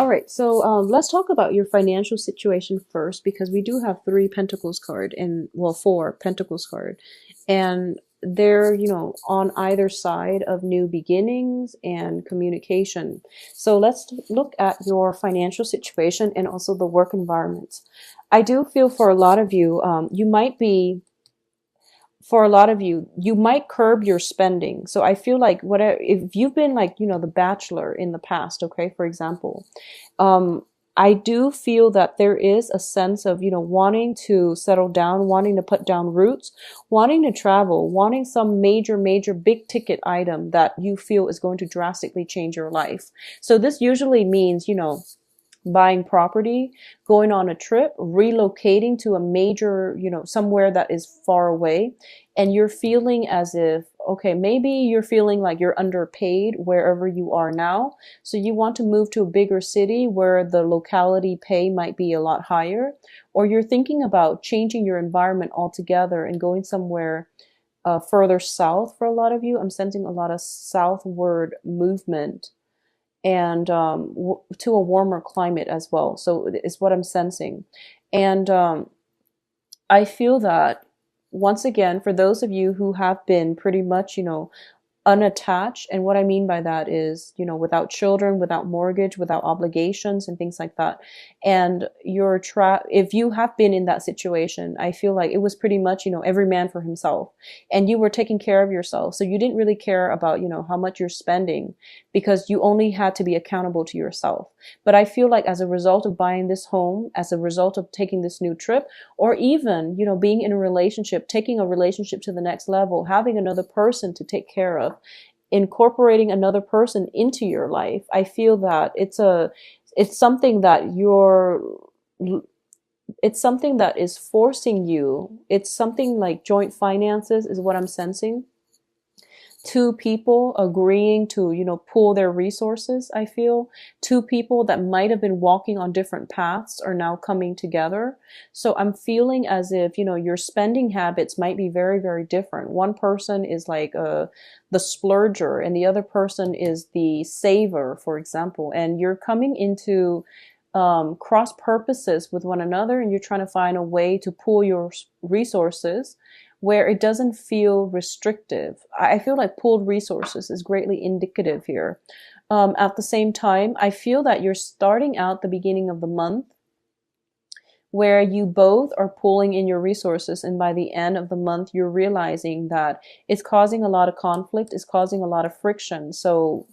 All right, so let's talk about your financial situation first because we do have three Pentacles card and well, four Pentacles card, and they're on either side of new beginnings and communication. So let's look at your financial situation and also the work environment. I do feel for a lot of you, you might be for a lot of you, you might curb your spending. So I feel like whatever, if you've been like, the bachelor in the past, okay, for example, um, I do feel that there is a sense of, wanting to settle down, wanting to put down roots, wanting to travel, wanting some major, major big ticket item that you feel is going to drastically change your life. So this usually means, buying property, going on a trip, relocating to a major, somewhere that is far away. And you're feeling as if, okay, maybe you're feeling like you're underpaid wherever you are now. So you want to move to a bigger city where the locality pay might be a lot higher. Or you're thinking about changing your environment altogether and going somewhere further south for a lot of you. I'm sensing a lot of southward movement and to a warmer climate as well. So it's what I'm sensing. And I feel that once again, for those of you who have been pretty much, unattached. And what I mean by that is, without children, without mortgage, without obligations and things like that. And if you have been in that situation, I feel like it was pretty much, every man for himself, and you were taking care of yourself. So you didn't really care about, how much you're spending because you only had to be accountable to yourself. But I feel like as a result of buying this home, as a result of taking this new trip, or even, being in a relationship, taking a relationship to the next level, having another person to take care of, incorporating another person into your life, I feel that it's something that it's something that is forcing you. It's something like joint finances is what I'm sensing. Two people agreeing to, pool their resources, I feel. Two people that might have been walking on different paths are now coming together. So I'm feeling as if, your spending habits might be very, very different. One person is like the splurger and the other person is the saver, for example. And you're coming into cross purposes with one another, and you're trying to find a way to pool your resources where it doesn't feel restrictive. I feel like pooled resources is greatly indicative here. At the same time, I feel that you're starting out the beginning of the month where you both are pulling in your resources, and by the end of the month, you're realizing that it's causing a lot of conflict, it's causing a lot of friction. So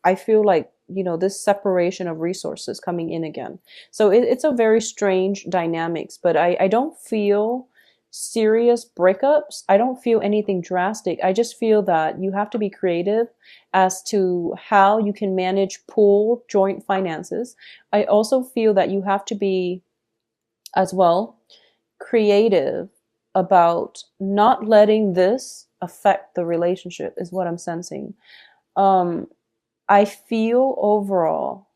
I feel like, this separation of resources coming in again. So it's a very strange dynamics, but I don't feel serious breakups. I don't feel anything drastic. I just feel that you have to be creative as to how you can manage pool joint finances. I also feel that you have to be as well creative about not letting this affect the relationship is what I'm sensing. I feel overall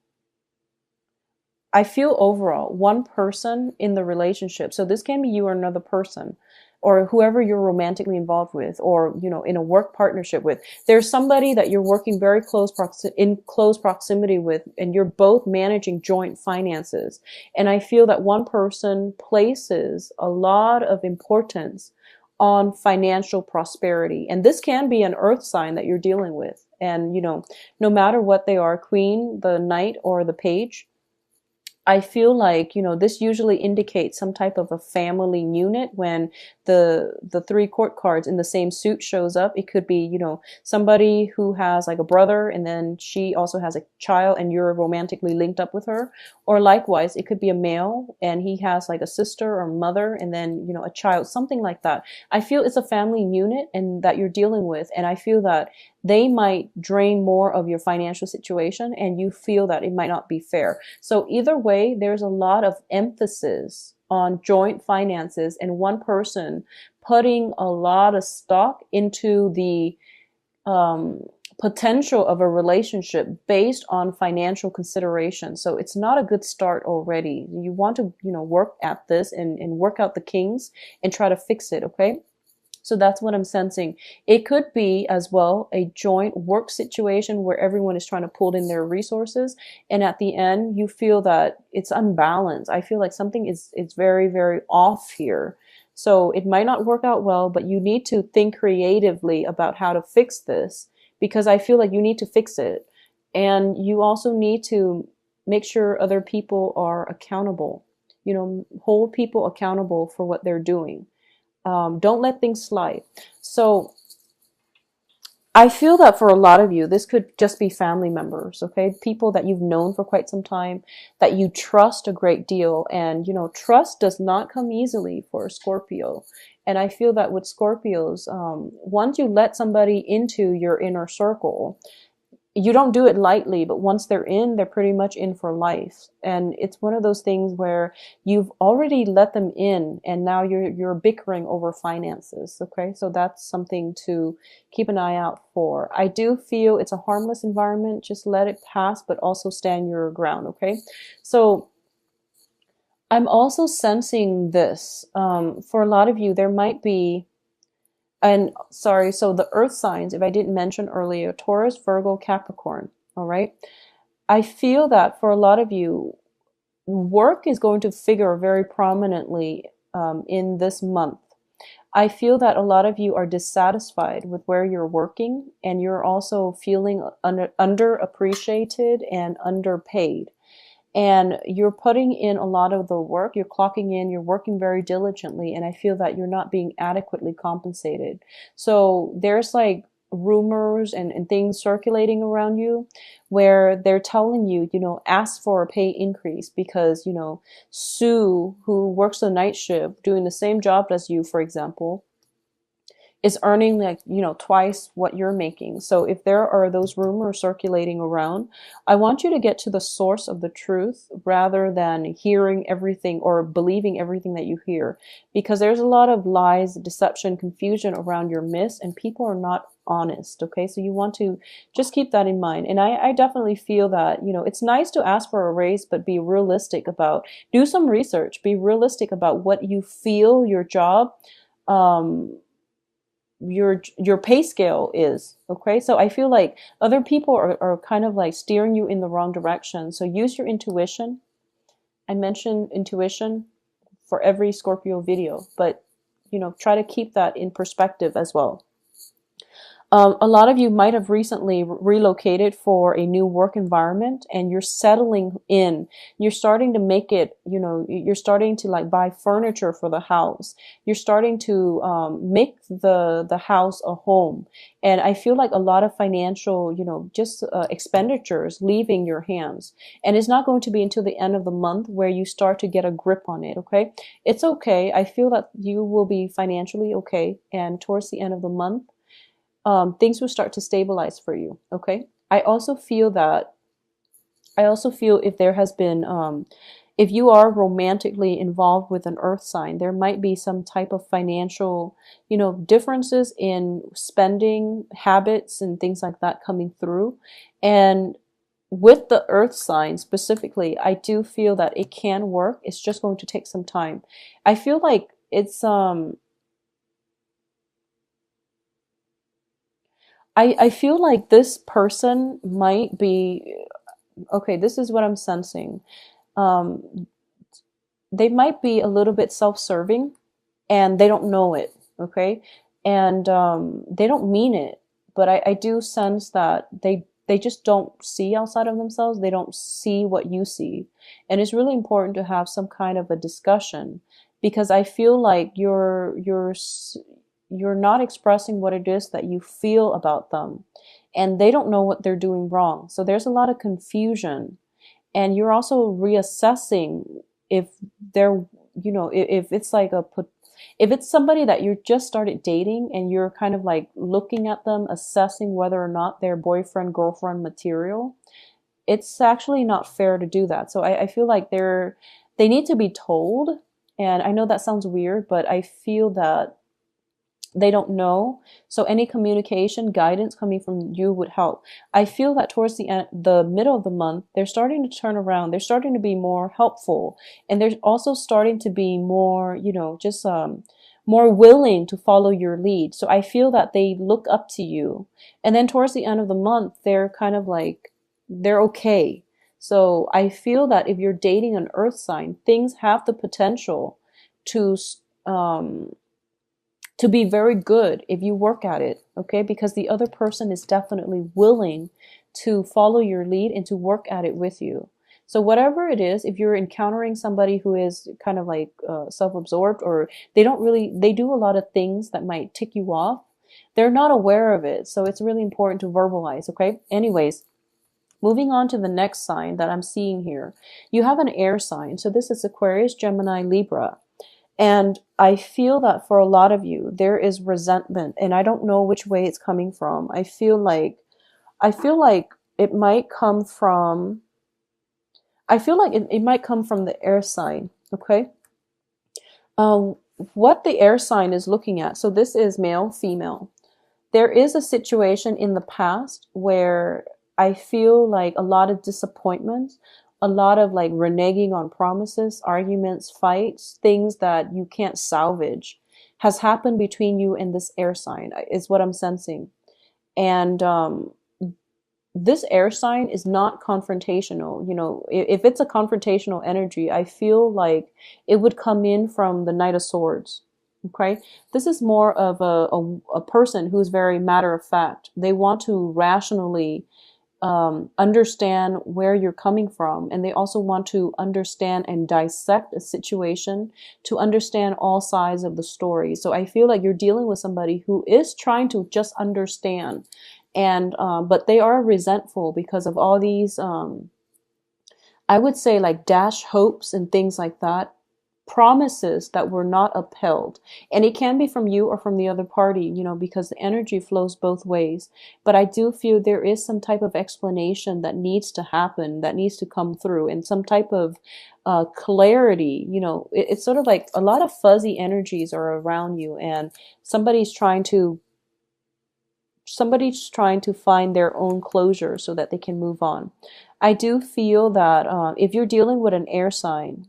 one person in the relationship. So this can be you or another person or whoever you're romantically involved with, or, in a work partnership with. There's somebody that you're working very in close proximity with, and you're both managing joint finances. And I feel that one person places a lot of importance on financial prosperity. And this can be an earth sign that you're dealing with. And, no matter what they are, Queen, the Knight, or the Page, I feel like, this usually indicates some type of a family unit when the three court cards in the same suit shows up. It could be, somebody who has like a brother and then she also has a child and you're romantically linked up with her. Or likewise, it could be a male and he has like a sister or mother and then, a child, something like that. I feel it's a family unit and that you're dealing with. And I feel that they might drain more of your financial situation and you feel that it might not be fair. So either way, there's a lot of emphasis on joint finances and one person putting a lot of stock into the potential of a relationship based on financial consideration. So it's not a good start already. You want to, work at this and work out the kinks and try to fix it, okay? So that's what I'm sensing. It could be as well a joint work situation where everyone is trying to pull in their resources, and at the end you feel that it's unbalanced. I feel like something is it's very, very off here. So it might not work out well, but you need to think creatively about how to fix this, because I feel like you need to fix it. And you also need to make sure other people are accountable. You know, hold people accountable for what they're doing. Don't let things slide. So I feel that for a lot of you, this could just be family members, okay? People that you've known for quite some time, that you trust a great deal. And, you know, trust does not come easily for a Scorpio. And I feel that with Scorpios, once you let somebody into your inner circle, you don't do it lightly, but once they're in, they're pretty much in for life. And it's one of those things where you've already let them in, and now you're bickering over finances. Okay, so that's something to keep an eye out for. I do feel it's a harmless environment. Just let it pass, but also stand your ground. Okay, so I'm also sensing this. For a lot of you, there might be, and sorry, so the earth signs, if I didn't mention earlier, Taurus, Virgo, Capricorn, all right? I feel that for a lot of you, work is going to figure very prominently in this month. I feel that a lot of you are dissatisfied with where you're working, and you're also feeling underappreciated and underpaid. And you're putting in a lot of the work, you're clocking in, you're working very diligently, and I feel that you're not being adequately compensated. So there's like rumors and things circulating around you where they're telling you, you know, ask for a pay increase because, you know, Sue, who works the night shift doing the same job as you, for example, is earning like, you know, twice what you're making. So if there are those rumors circulating around, I want you to get to the source of the truth rather than hearing everything or believing everything that you hear, because there's a lot of lies, deception, confusion around your myths, and people are not honest. Okay, so you want to just keep that in mind. And I definitely feel that, you know, it's nice to ask for a raise, but be realistic about, do some research, be realistic about what you feel your job, your pay scale is. Okay, so I feel like other people are kind of like steering you in the wrong direction. So use your intuition. I mentioned intuition for every Scorpio video, but you know, try to keep that in perspective as well. A lot of you might have recently relocated for a new work environment, and you're settling in. You're starting to make it, you know, you're starting to like buy furniture for the house. You're starting to make the house a home. And I feel like a lot of financial, you know, just expenditures leaving your hands. And it's not going to be until the end of the month where you start to get a grip on it, okay? It's okay. I feel that you will be financially okay. And towards the end of the month, things will start to stabilize for you. Okay. I also feel if there has been, if you are romantically involved with an earth sign, there might be some type of financial, you know, differences in spending habits and things like that coming through. And with the earth sign specifically, I do feel that it can work. It's just going to take some time. I feel like it's, I feel like this person might be, okay, this is what I'm sensing. Um, they might be a little bit self-serving and they don't know it, okay? And they don't mean it, but I do sense that they just don't see outside of themselves. They don't see what you see. And it's really important to have some kind of a discussion, because I feel like you're not expressing what it is that you feel about them, and they don't know what they're doing wrong. So there's a lot of confusion, and you're also reassessing if they're, you know, if it's like if it's somebody that you just started dating and you're kind of like looking at them, assessing whether or not they're boyfriend, girlfriend material, it's actually not fair to do that. So I feel like they need to be told. And I know that sounds weird, but I feel that they don't know. So any communication, guidance coming from you would help. I feel that towards the middle of the month, they're starting to turn around. They're starting to be more helpful. And they're also starting to be more, you know, just more willing to follow your lead. So I feel that they look up to you. And then towards the end of the month, they're kind of like, they're okay. So I feel that if you're dating an earth sign, things have the potential to um, to be very good if you work at it, okay? Because the other person is definitely willing to follow your lead and to work at it with you. So whatever it is, if you're encountering somebody who is kind of like self-absorbed, or they do a lot of things that might tick you off, they're not aware of it. So it's really important to verbalize, okay? Anyways, moving on to the next sign that I'm seeing here. You have an air sign. So this is Aquarius, Gemini, Libra. And I feel that for a lot of you, there is resentment, and I don't know which way it's coming from. I feel like it might come from, it might come from the air sign, okay? Um, what the air sign is looking at, so this is male, female. There is a situation in the past where I feel like a lot of disappointment, a lot of like reneging on promises, arguments, fights, things that you can't salvage has happened between you and this air sign, is what I'm sensing. And this air sign is not confrontational. You know, if it's a confrontational energy, I feel like it would come in from the Knight of Swords. Okay, this is more of a person who's very matter of fact. They want to rationally understand where you're coming from, and they also want to understand and dissect a situation to understand all sides of the story. So I feel like you're dealing with somebody who is trying to just understand, and but they are resentful because of all these I would say like dash hopes and things like that, promises that were not upheld. And it can be from you or from the other party, you know, because the energy flows both ways. But I do feel there is some type of explanation that needs to happen, that needs to come through, and some type of clarity. You know, it's sort of like a lot of fuzzy energies are around you, and somebody's trying to find their own closure so that they can move on. I do feel that if you're dealing with an air sign,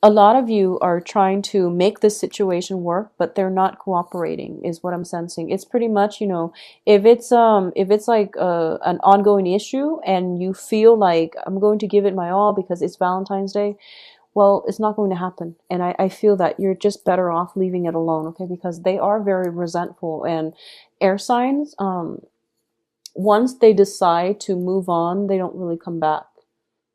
a lot of you are trying to make this situation work, but they're not cooperating, is what I'm sensing. It's pretty much, you know, if it's like an ongoing issue and you feel like I'm going to give it my all because it's Valentine's Day, well, it's not going to happen. And I feel that you're just better off leaving it alone, okay? Because they are very resentful, and air signs, once they decide to move on, they don't really come back.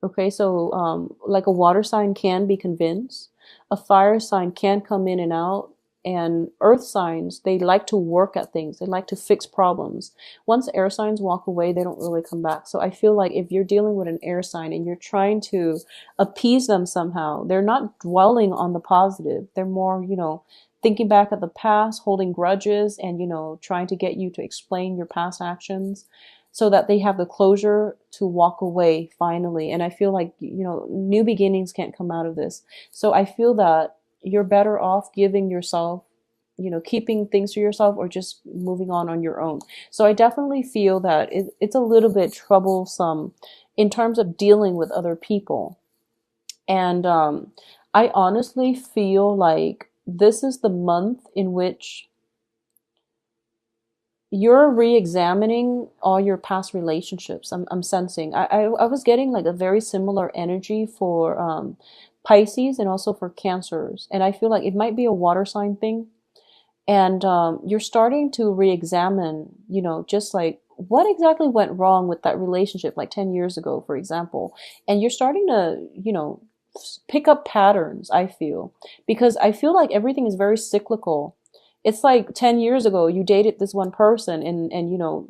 Okay, so like a water sign can be convinced, a fire sign can come in and out, and earth signs, they like to work at things, they like to fix problems. Once air signs walk away, they don't really come back. So I feel like if you're dealing with an air sign and you're trying to appease them somehow, they're not dwelling on the positive. They're more, you know, thinking back at the past, holding grudges, and, you know, trying to get you to explain your past actions so that they have the closure to walk away finally. And I feel like, you know, new beginnings can't come out of this. So I feel that you're better off giving yourself, you know, keeping things to yourself, or just moving on your own. So I definitely feel that it's a little bit troublesome in terms of dealing with other people. And I honestly feel like this is the month in which you're re-examining all your past relationships. I'm sensing. I was getting like a very similar energy for Pisces and also for Cancers. And I feel like it might be a water sign thing. And you're starting to re-examine, you know, just like what exactly went wrong with that relationship like 10 years ago, for example. And you're starting to, you know, pick up patterns, I feel. Because I feel like everything is very cyclical. It's like 10 years ago, you dated this one person, and you know,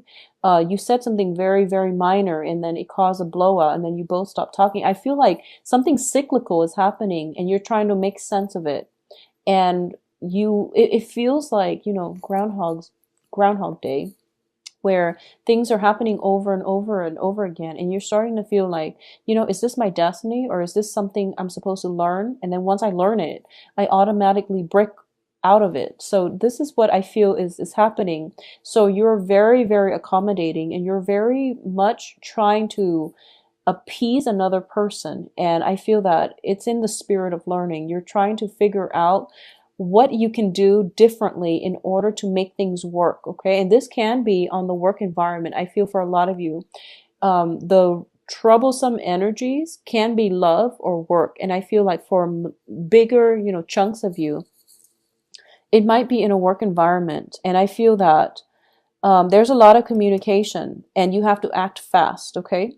you said something very, very minor, and then it caused a blowout, and then you both stopped talking. I feel like something cyclical is happening, and you're trying to make sense of it. And it feels like, you know, Groundhog Day, where things are happening over and over and over again, and you're starting to feel like, you know, is this my destiny, or is this something I'm supposed to learn? And then once I learn it, I automatically break out of it. So this is what I feel is happening. So you're very, very accommodating, and you're very much trying to appease another person. And I feel that it's in the spirit of learning. You're trying to figure out what you can do differently in order to make things work. Okay. And this can be on the work environment. I feel for a lot of you, the troublesome energies can be love or work. And I feel like for bigger, chunks of you, it might be in a work environment. And I feel that there's a lot of communication and you have to act fast, okay?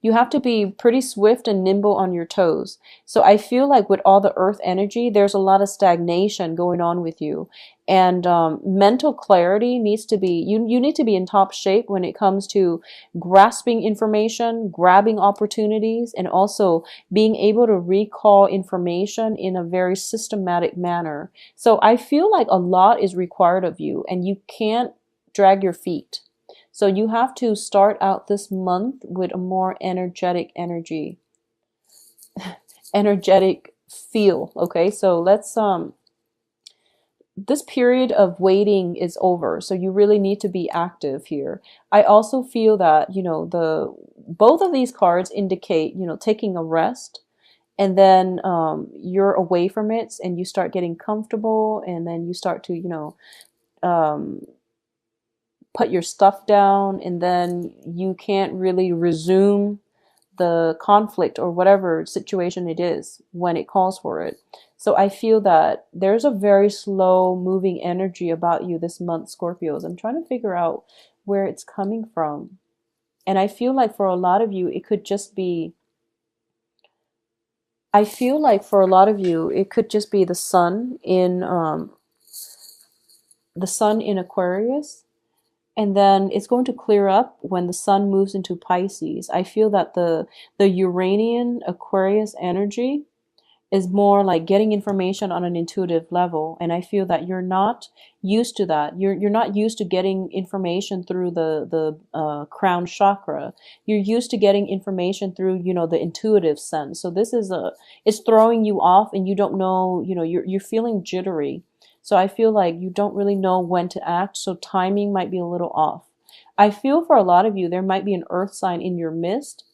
You have to be pretty swift and nimble on your toes. So I feel like with all the earth energy, there's a lot of stagnation going on with you. And mental clarity needs to be, you need to be in top shape when it comes to grasping information, grabbing opportunities, and also being able to recall information in a very systematic manner. So I feel like a lot is required of you and you can't drag your feet. So you have to start out this month with a more energetic energetic feel. Okay. So let's, this period of waiting is over. So you really need to be active here. I also feel that, both of these cards indicate, taking a rest, and then you're away from it and you start getting comfortable, and then you start to, put your stuff down, and then you can't really resume the conflict or whatever situation it is when it calls for it. So I feel that there's a very slow moving energy about you this month, Scorpios. I'm trying to figure out where it's coming from. And I feel like for a lot of you, it could just be, I feel like for a lot of you, it could just be the sun in Aquarius. And then it's going to clear up when the sun moves into Pisces. I feel that the Uranian Aquarius energy is more like getting information on an intuitive level. And I feel that you're not used to that. You're not used to getting information through the crown chakra. You're used to getting information through, the intuitive sense. So this is it's throwing you off, and you don't know, you're feeling jittery. So I feel like you don't really know when to act. So timing might be a little off. I feel for a lot of you, there might be an earth sign in your midst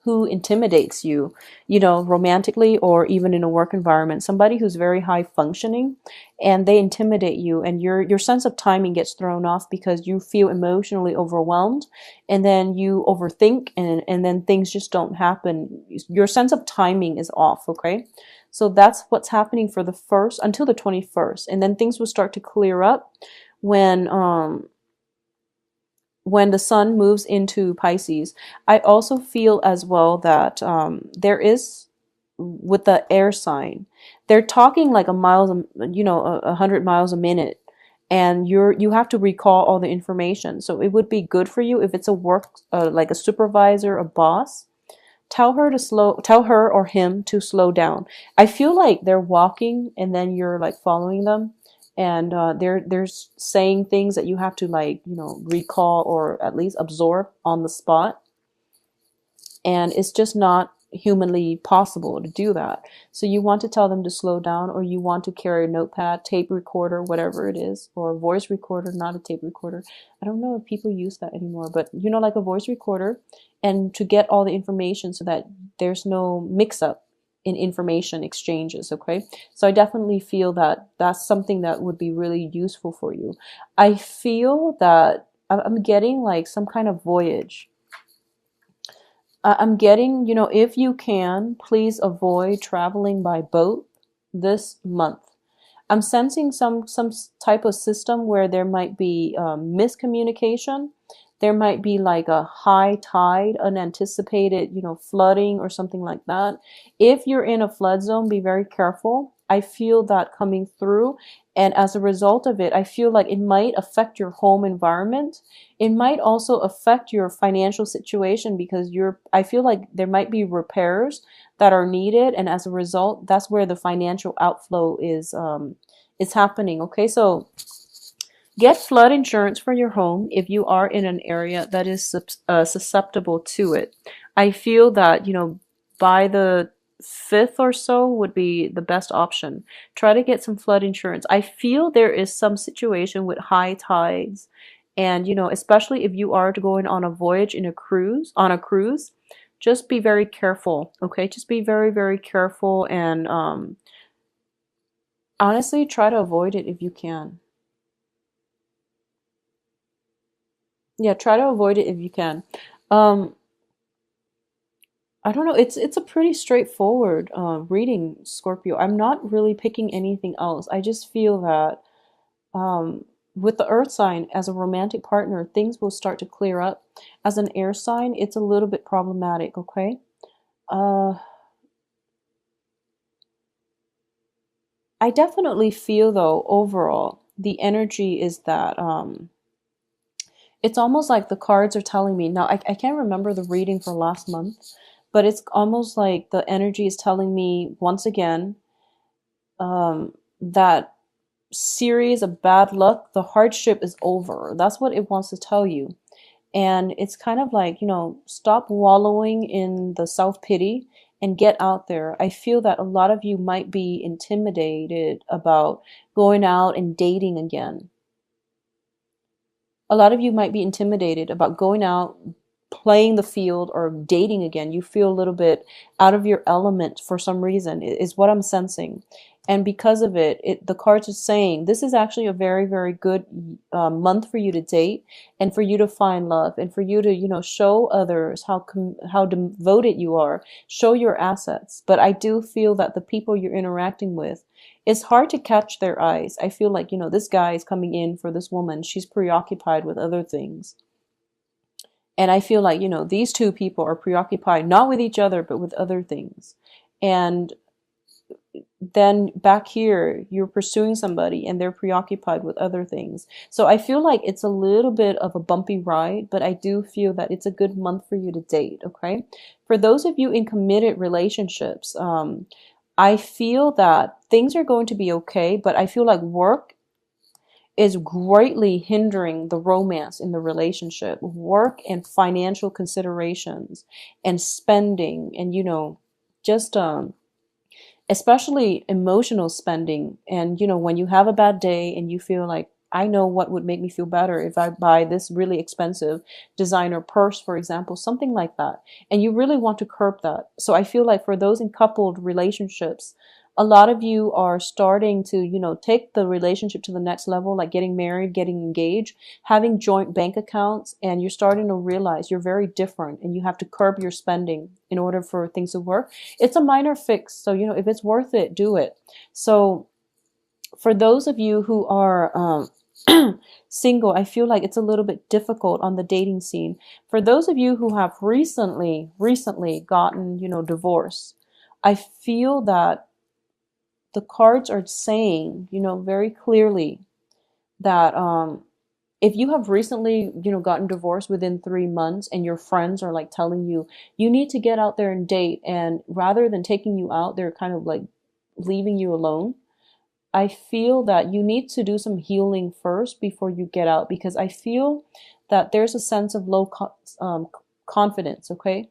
who intimidates you, romantically or even in a work environment. Somebody who's very high functioning, and they intimidate you, and your sense of timing gets thrown off because you feel emotionally overwhelmed, and then you overthink, and then things just don't happen. Your sense of timing is off, okay? So that's what's happening for the first until the 21st. And then things will start to clear up when the sun moves into Pisces. I also feel as well that there is, with the air sign, they're talking like 100 miles a minute, and you have to recall all the information. So it would be good for you if it's a work, like a supervisor, a boss. Tell her or him to slow down. I feel like they're walking and then you're like following them, and they're saying things that you have to recall or at least absorb on the spot. And it's just not humanly possible to do that. So you want to tell them to slow down, or you want to carry a notepad, tape recorder, whatever it is, or a voice recorder, not a tape recorder. I don't know if people use that anymore, but like a voice recorder, and to get all the information so that there's no mix up in information exchanges. Okay. So I definitely feel that that's something that would be really useful for you. I feel that I'm getting like some kind of voyage. I'm getting, if you can, please avoid traveling by boat this month. I'm sensing some type of system where there might be miscommunication. There might be like a high tide, unanticipated, flooding or something like that. If you're in a flood zone, be very careful. I feel that coming through. And as a result of it, I feel like it might affect your home environment. It might also affect your financial situation, because I feel like there might be repairs that are needed. And as a result, that's where the financial outflow is happening. Okay. So get flood insurance for your home if you are in an area that is susceptible to it. I feel that, by the 5th or so would be the best option. Try to get some flood insurance. I feel there is some situation with high tides, and, especially if you are going on a voyage on a cruise, just be very careful. Okay. Just be very, very careful, and, Honestly, try to avoid it if you can. Yeah, try to avoid it if you can. Um, I don't know. It's a pretty straightforward reading, Scorpio. I'm not really picking anything else. I just feel that um, with the Earth sign as a romantic partner, things will start to clear up. As an air sign, it's a little bit problematic. Okay. Uh, I definitely feel though overall the energy is that it's almost like the cards are telling me now. I can't remember the reading for last month, but it's almost like the energy is telling me once again that series of bad luck, the hardship is over. That's what it wants to tell you. And it's kind of like, stop wallowing in the self pity and get out there. I feel that a lot of you might be intimidated about going out and dating again. A lot of you might be intimidated about going out, playing the field, or dating again. You feel a little bit out of your element for some reason, is what I'm sensing. And because of it, the cards are saying this is actually a very, very good month for you to date and for you to find love and for you to, show others how devoted you are, show your assets. But I do feel that the people you're interacting with, it's hard to catch their eyes. I feel like, this guy is coming in for this woman. She's preoccupied with other things. And I feel like, these two people are preoccupied not with each other, but with other things. And then back here, you're pursuing somebody and they're preoccupied with other things. So I feel like it's a little bit of a bumpy ride, but I do feel that it's a good month for you to date. Okay. For those of you in committed relationships, I feel that things are going to be okay, but I feel like work is greatly hindering the romance in the relationship. Work and financial considerations and spending and, just especially emotional spending. And, when you have a bad day and you feel like, I know what would make me feel better if I buy this really expensive designer purse, for example, something like that. And you really want to curb that. So I feel like for those in coupled relationships, a lot of you are starting to, take the relationship to the next level, like getting married, getting engaged, having joint bank accounts, and you're starting to realize you're very different and you have to curb your spending in order for things to work. It's a minor fix. So, if it's worth it, do it. So for those of you who are single, I feel like it's a little bit difficult on the dating scene. For those of you who have recently gotten, divorce, I feel that the cards are saying, very clearly that if you have recently, gotten divorced within 3 months and your friends are like telling you, you need to get out there and date, and rather than taking you out, they're kind of like leaving you alone. I feel that you need to do some healing first before you get out, because I feel that there's a sense of low confidence, okay?